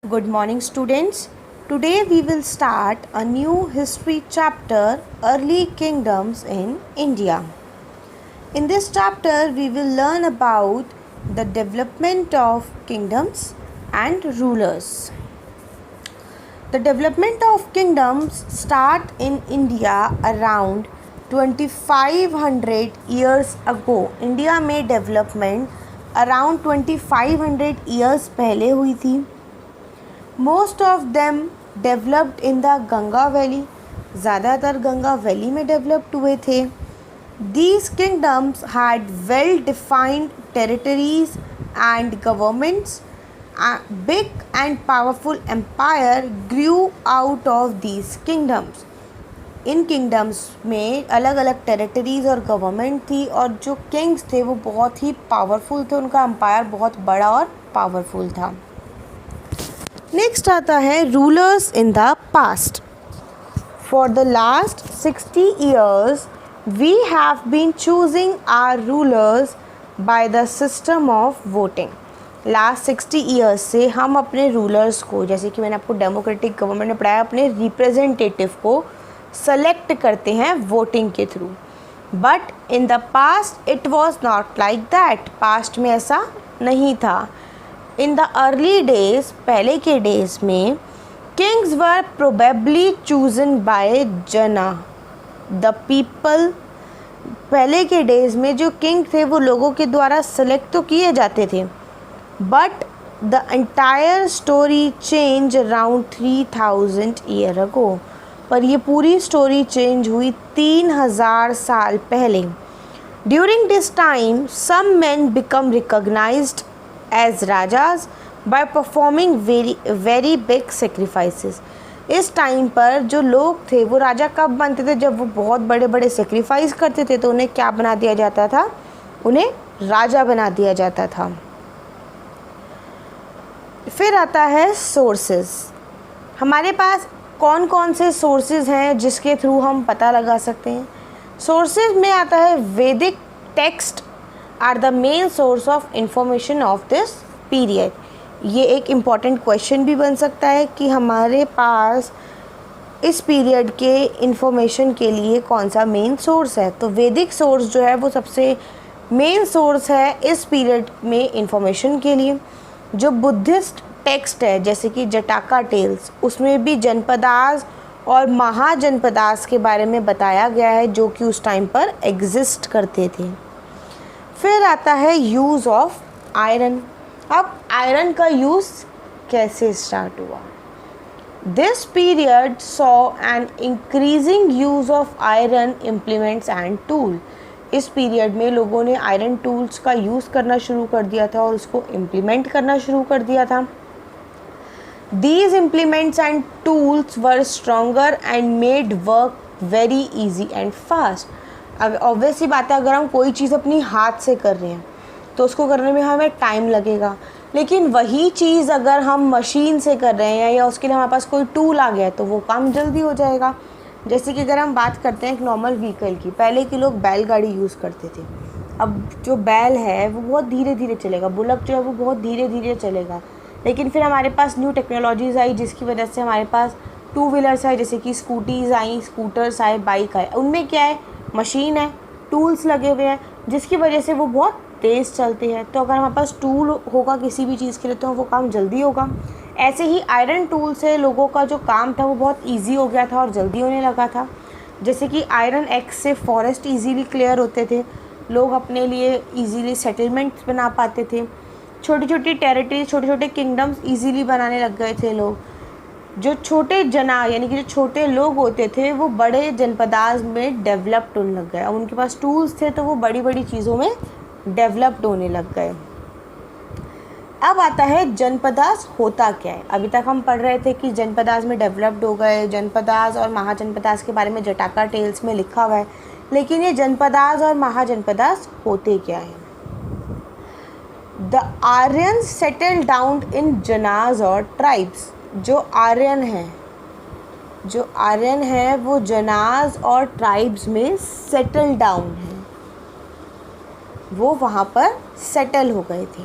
Good morning, students. Today we will start a new history chapter, Early Kingdoms in India. In this chapter, we will learn about the development of kingdoms and rulers. The development of kingdoms start in India around 2500 years ago. India में development around 2500 years पहले हुई थी. Most of them developed in the Ganga valley. ज़्यादातर Ganga valley में developed हुए थे. These kingdoms had well defined territories and governments. Big and powerful empire grew out of these kingdoms. इन kingdoms में अलग अलग टेरिटरीज और गवर्नमेंट थी और जो किंग्स थे वो बहुत ही पावरफुल थे. उनका एम्पायर बहुत बड़ा और पावरफुल था. नेक्स्ट आता है rulers in the past. For the last 60 years we have been choosing our rulers by the system of voting. Last 60 years से हम अपने रूलर्स को, जैसे कि मैंने आपको डेमोक्रेटिक गवर्नमेंट में पढ़ाया, अपने रिप्रेजेंटेटिव को सेलेक्ट करते हैं वोटिंग के through. But in the past it was not like that. Past में ऐसा नहीं था. इन द अर्ली डेज, पहले के डेज में, किंग्स वर प्रोबेबली चूजन बाय जना द पीपल. पहले के डेज में जो किंग थे वो लोगों के द्वारा सेलेक्ट तो किए जाते थे. But the entire story change around 3000 years ago. पर ये पूरी स्टोरी चेंज हुई 3000 साल पहले. During this time some men become recognised as rajas by performing very big sacrifices. इस टाइम पर जो लोग थे वो राजा कब बनते थे? जब वो बहुत बड़े बड़े सेक्रीफाइस करते थे तो उन्हें क्या बना दिया जाता था? उन्हें राजा बना दिया जाता था. फिर आता है सोर्सेज. हमारे पास कौन कौन से सोर्सेज हैं जिसके थ्रू हम पता लगा सकते हैं? सोर्सेज में आता है Vedic text are the main source of information of this period. ये एक इम्पॉर्टेंट क्वेश्चन भी बन सकता है कि हमारे पास इस पीरियड के इंफॉर्मेशन के लिए कौन सा मेन सोर्स है. तो वैदिक सोर्स जो है वो सबसे मेन सोर्स है इस पीरियड में इंफॉर्मेशन के लिए. जो बुद्धिस्ट टेक्स्ट है जैसे कि जटाका टेल्स, उसमें भी जनपदास और महाजनपदास के बारे में बताया गया है जो कि उस टाइम पर एग्जिस्ट करते थे. फिर आता है यूज़ ऑफ आयरन. अब आयरन का यूज़ कैसे स्टार्ट हुआ? This period saw an increasing use of iron implements and tool. इस पीरियड में लोगों ने आयरन टूल्स का यूज़ करना शुरू कर दिया था और उसको इम्प्लीमेंट करना शुरू कर दिया था. These implements and tools were stronger and made work very easy and fast. अब ऑब्वियस सी बात है, अगर हम कोई चीज़ अपनी हाथ से कर रहे हैं तो उसको करने में हमें टाइम लगेगा. लेकिन वही चीज़ अगर हम मशीन से कर रहे हैं या उसके लिए हमारे पास कोई टूल आ गया है तो वो काम जल्दी हो जाएगा. जैसे कि अगर हम बात करते हैं एक नॉर्मल व्हीकल की, पहले के लोग बैलगाड़ी यूज़ करते थे. अब जो बैल है वो बहुत धीरे धीरे चलेगा, बुलक जो है वो बहुत धीरे धीरे चलेगा. लेकिन फिर हमारे पास न्यू टेक्नोलॉजीज़ आई जिसकी वजह से हमारे पास टू व्हीलर्स आए, जैसे कि स्कूटीज़ आई, स्कूटर्स आए, बाइक आए. उनमें क्या है? मशीन है, टूल्स लगे हुए हैं जिसकी वजह से वो बहुत तेज़ चलती है. तो अगर हमारे पास टूल होगा किसी भी चीज़ के लिए तो वो काम जल्दी होगा. ऐसे ही आयरन टूल से लोगों का जो काम था वो बहुत इजी हो गया था और जल्दी होने लगा था. जैसे कि आयरन एक्स से फॉरेस्ट इजीली क्लियर होते थे. लोग अपने लिए इजीली सेटलमेंट्स बना पाते थे. छोटी छोटी टेरिटरी, छोटे छोटे किंगडम्स इजीली बनाने लग गए थे लोग. जो छोटे जना यानी कि जो छोटे लोग होते थे वो बड़े जनपदास में डेवलप्ड होने लग गए. अब उनके पास टूल्स थे तो वो बड़ी बड़ी चीज़ों में डेवलप्ड होने लग गए. अब आता है जनपदास होता क्या है. अभी तक हम पढ़ रहे थे कि जनपदास में डेवलप्ड हो गए. जनपदास और महाजनपदास के बारे में जटाका टेल्स में लिखा हुआ है. लेकिन ये जनपदास और महाजनपदास होते क्या हैं? The Aryans settle down in janas और ट्राइब्स. जो आर्यन है वो जनाज और ट्राइब्स में सेटल डाउन है, वो वहाँ पर सेटल हो गए थे.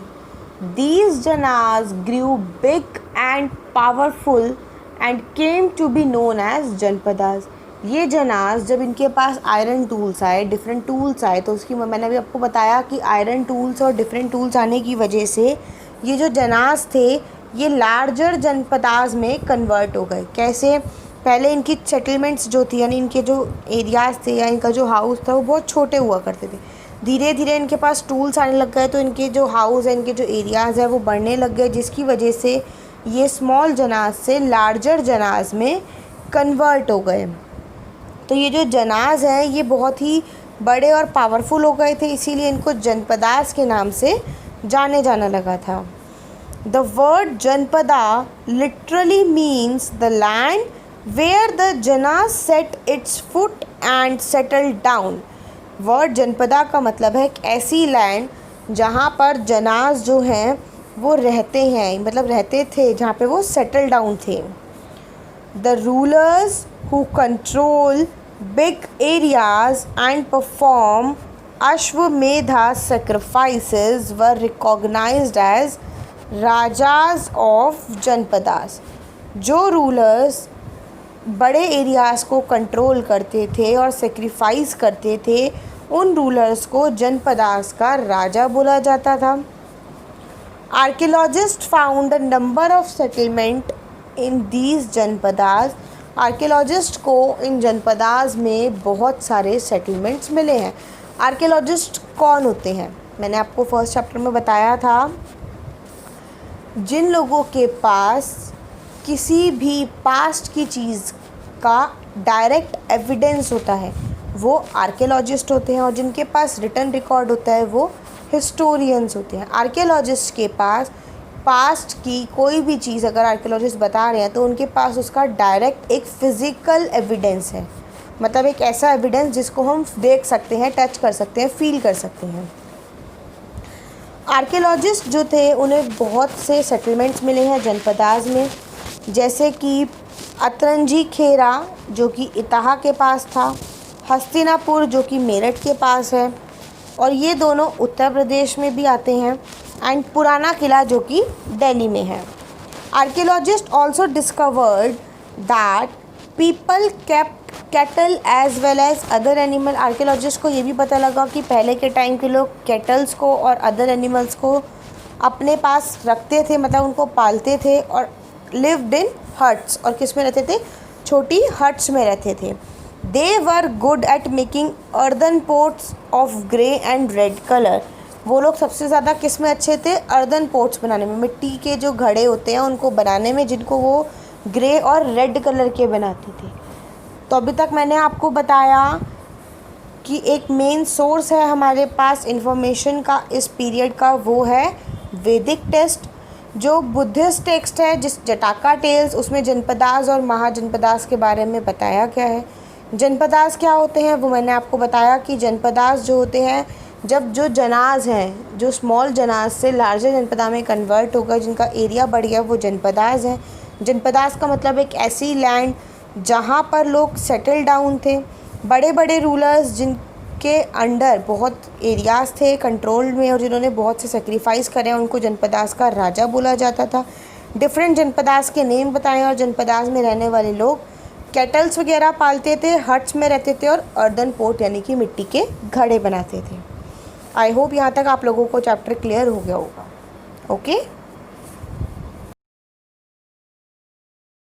These janas grew big and powerful and came to be known as Janapadas. ये जनास जब इनके पास आयरन टूल्स आए, डिफरेंट टूल्स आए, तो उसकी मैंने अभी आपको बताया कि आयरन टूल्स और डिफरेंट टूल्स आने की वजह से ये जो जनास थे ये लार्जर जनपदास में कन्वर्ट हो गए। कैसे? पहले इनकी सेटलमेंट्स जो थी, यानी इनके जो एरियाज़ थे या इनका जो हाउस था वो बहुत छोटे हुआ करते थे। धीरे धीरे इनके पास टूल्स आने लग गए तो इनके जो हाउस है, इनके जो एरियाज़ है वो बढ़ने लग गए, जिसकी वजह से ये स्मॉल जनाज से लार्जर जनाज में कन्वर्ट हो गए। तो ये जो जनाज हैं ये बहुत ही बड़े और पावरफुल हो गए थे, इसीलिए इनको जनपदास के नाम से जाने जाना लगा था। The word janapada literally means the land where the janas set its foot and settle down. Word janapada का मतलब है एक ऐसी लैंड जहाँ पर जनाज जो हैं वो रहते हैं, मतलब रहते थे, जहाँ पे वो सेटल डाउन थे। The rulers who control big areas and perform ashvamedha sacrifices were recognised as rajas of janapadas. जो रूलर्स बड़े एरियाज़ को कंट्रोल करते थे और सेक्रीफाइस करते थे, उन रूलर्स को जनपदास का राजा बोला जाता था। Archaeologist found a number of settlement in these janapadas. Archaeologist को इन जनपदास में बहुत सारे सेटलमेंट्स मिले हैं। आर्कियोलॉजिस्ट कौन होते हैं? मैंने आपको फर्स्ट चैप्टर में बताया था, जिन लोगों के पास किसी भी पास्ट की चीज़ का डायरेक्ट एविडेंस होता है वो आर्कियोलॉजिस्ट होते हैं, और जिनके पास रिटन रिकॉर्ड होता है वो हिस्टोरियंस होते हैं। आर्कियोलॉजिस्ट के पास पास्ट की कोई भी चीज़ अगर आर्कियोलॉजिस्ट बता रहे हैं तो उनके पास उसका डायरेक्ट एक फ़िज़िकल एविडेंस है, मतलब एक ऐसा एविडेंस जिसको हम देख सकते हैं, टच कर सकते हैं, फील कर सकते हैं। आर्कियोलॉजिस्ट जो थे उन्हें बहुत से सेटलमेंट्स मिले हैं जनपदास में, जैसे कि अतरंजी खेरा जो कि इटाहा के पास था, हस्तिनापुर जो कि मेरठ के पास है, और ये दोनों उत्तर प्रदेश में भी आते हैं, एंड पुराना किला जो कि दिल्ली में है। Archaeologist also discovered that people kept cattle as well as other animal. Archaeologist को ये भी पता लगा कि पहले के टाइम के लोग कैटल्स को और अदर एनिमल्स को अपने पास रखते थे, मतलब उनको पालते थे, और लिव्ड इन हट्स, और किस में रहते थे? छोटी हट्स में रहते थे। They were good at making earthen pots of grey and red colour. वो लोग सबसे ज़्यादा किस में अच्छे थे? अर्दन पोट्स बनाने में, मिट्टी के जो घड़े होते हैं उनको बनाने में, जिनको वो ग्रे और रेड कलर के बनाते थे। तो अभी तक मैंने आपको बताया कि एक मेन सोर्स है हमारे पास इंफॉर्मेशन का इस पीरियड का, वो है वैदिक टेक्स्ट। जो बुद्धिस्ट टेक्स्ट है जिस जटाका टेल्स, उसमें जनपदास और महाजनपदास के बारे में बताया गया है। जनपदास क्या होते हैं वो मैंने आपको बताया कि जनपदास जो होते हैं जब जो जनाज हैं, जो स्मॉल जनाज से लार्जर जनपदा में कन्वर्ट हो गए, जिनका एरिया बढ़ गया, वो जनपदास हैं। जनपदास का मतलब एक ऐसी लैंड जहाँ पर लोग सेटल डाउन थे, बड़े बड़े रूलर्स जिनके अंडर बहुत एरियाज़ थे कंट्रोल में और जिन्होंने बहुत से सेक्रीफाइस करे, उनको जनपदास का राजा बोला जाता था। डिफरेंट जनपदास के नेम बताएं, और जनपदास में रहने वाले लोग कैटल्स वगैरह पालते थे, हट्स में रहते थे, और अर्दन पोट यानी कि मिट्टी के घड़े बनाते थे। आई होप यहाँ तक आप लोगों को चैप्टर क्लियर हो गया होगा। ओके।